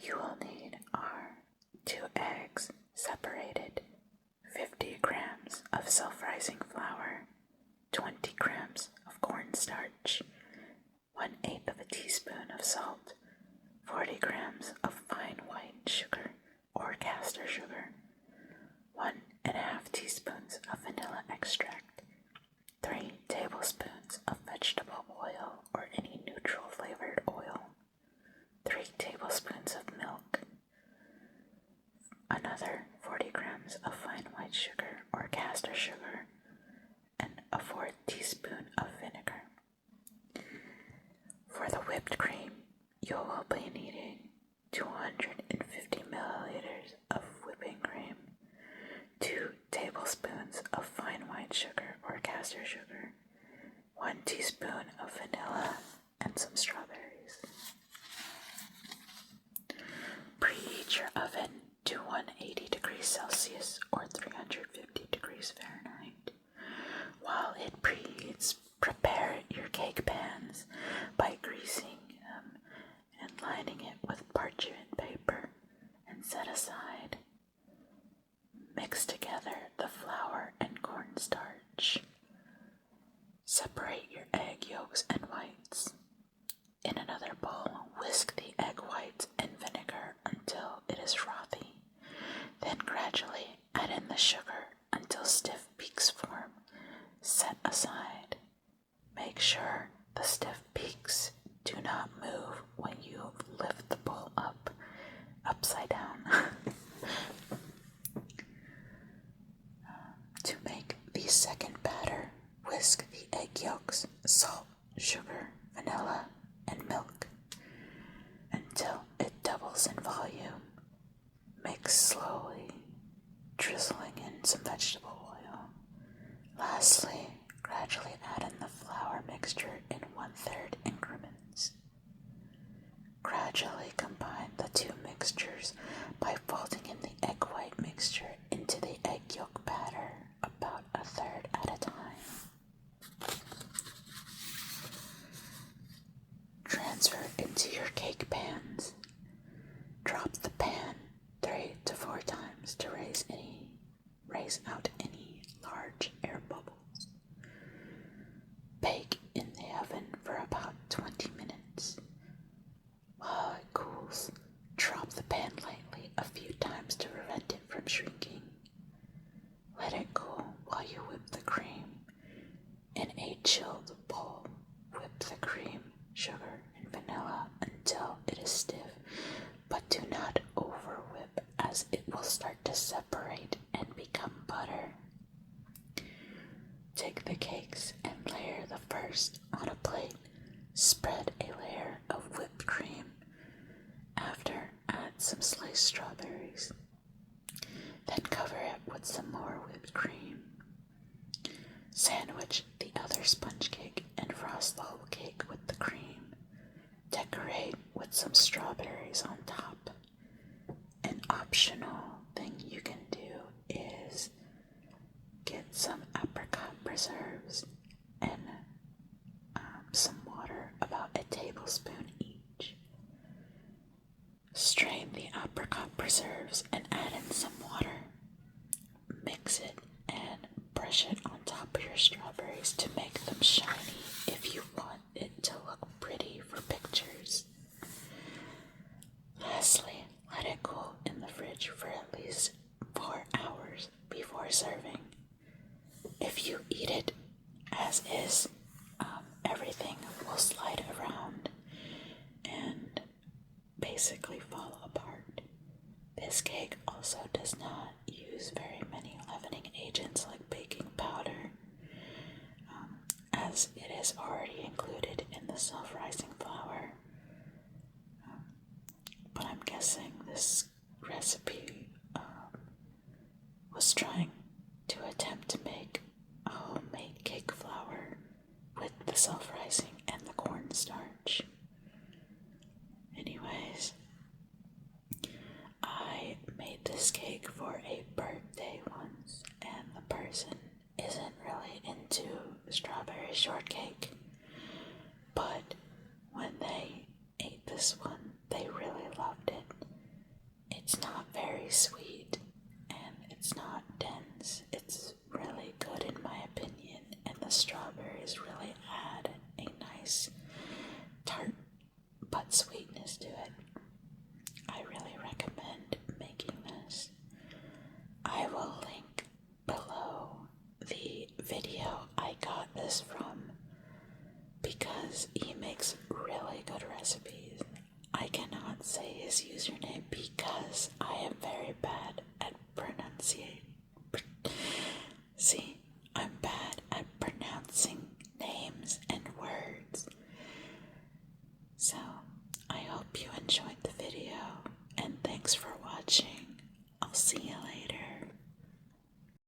you will need are 2 eggs separated, 50 grams of self-rising flour, 20 grams of cornstarch, 1/8 of a teaspoon of salt, 40 grams of fine white sugar or caster sugar, 1½ teaspoons of vanilla extract, 3 tablespoons of vegetable oil or any neutral flavored oil, 3 tablespoons of milk, another 40 grams of fine white sugar or caster sugar, and a 4th teaspoon of vinegar. For the whipped cream, you will be needing 250 milliliters of whipping cream, 2 tablespoons of fine white sugar or caster sugar, 1 teaspoon of vanilla, and some strawberries. Preheat your oven to 180 degrees Celsius or 350 degrees Fahrenheit. While it preheats, prepare your cake pans by greasing them and lining it with parchment paper and set aside. Mix together the flour and cornstarch. Separate your egg yolks and whites. In another bowl, whisk the egg whites and vinegar until it is frothy. Then gradually add in the sugar until stiff peaks form. Set aside. Make sure the stiff peaks do not move when you lift the bowl up, upside down. To make the second batter, whisk the egg yolks, salt, sugar, vanilla, and milk until it doubles in volume. Mix slowly, drizzling in some vegetable oil. Lastly, gradually add in the flour mixture in 1/3 increments. Gradually combine the two mixtures by folding in the egg white mixture into the egg yolk batter about 1/3 at a time. Transfer into your cake pans. Drop the pan 3 to 4 times to raise out any large air bubbles. Bake in the oven for about 20 minutes. While it cools, drop the pan lightly a few times to prevent it from shrinking. Let it cool while you whip the cream. In a chilled bowl, whip the cream, sugar, and vanilla until it is stiff, but do not over whip as it will start to separate and become butter. Take the cakes and layer the first on a plate. Spread a layer of whipped cream. After, add some sliced strawberries. Then cover it with some more whipped cream. Sandwich the other sponge cake and frost the whole cake with the cream. Decorate with some strawberries on top. An optional thing you can do is get some apricot preserves and some water, about a tablespoon each. Strain the apricot preserves and add in some water. Mix it and brush it on top of your strawberries to make them shiny if you want it to look pretty for pictures. Lastly, let it cool in the fridge for at least 4 hours before serving. If you eat it as is, everything will slide around and basically fall apart. This cake also does not use very many leavening agents like baking powder, as it is already included in the self-rising flour. But I'm guessing this recipe was trying to attempt to make a homemade cake flour with the self-rising and the cornstarch. Anyways, I made this cake for a birthday once, and the person isn't really into strawberry shortcake, but when they ate this one, they really loved it. his username because I am very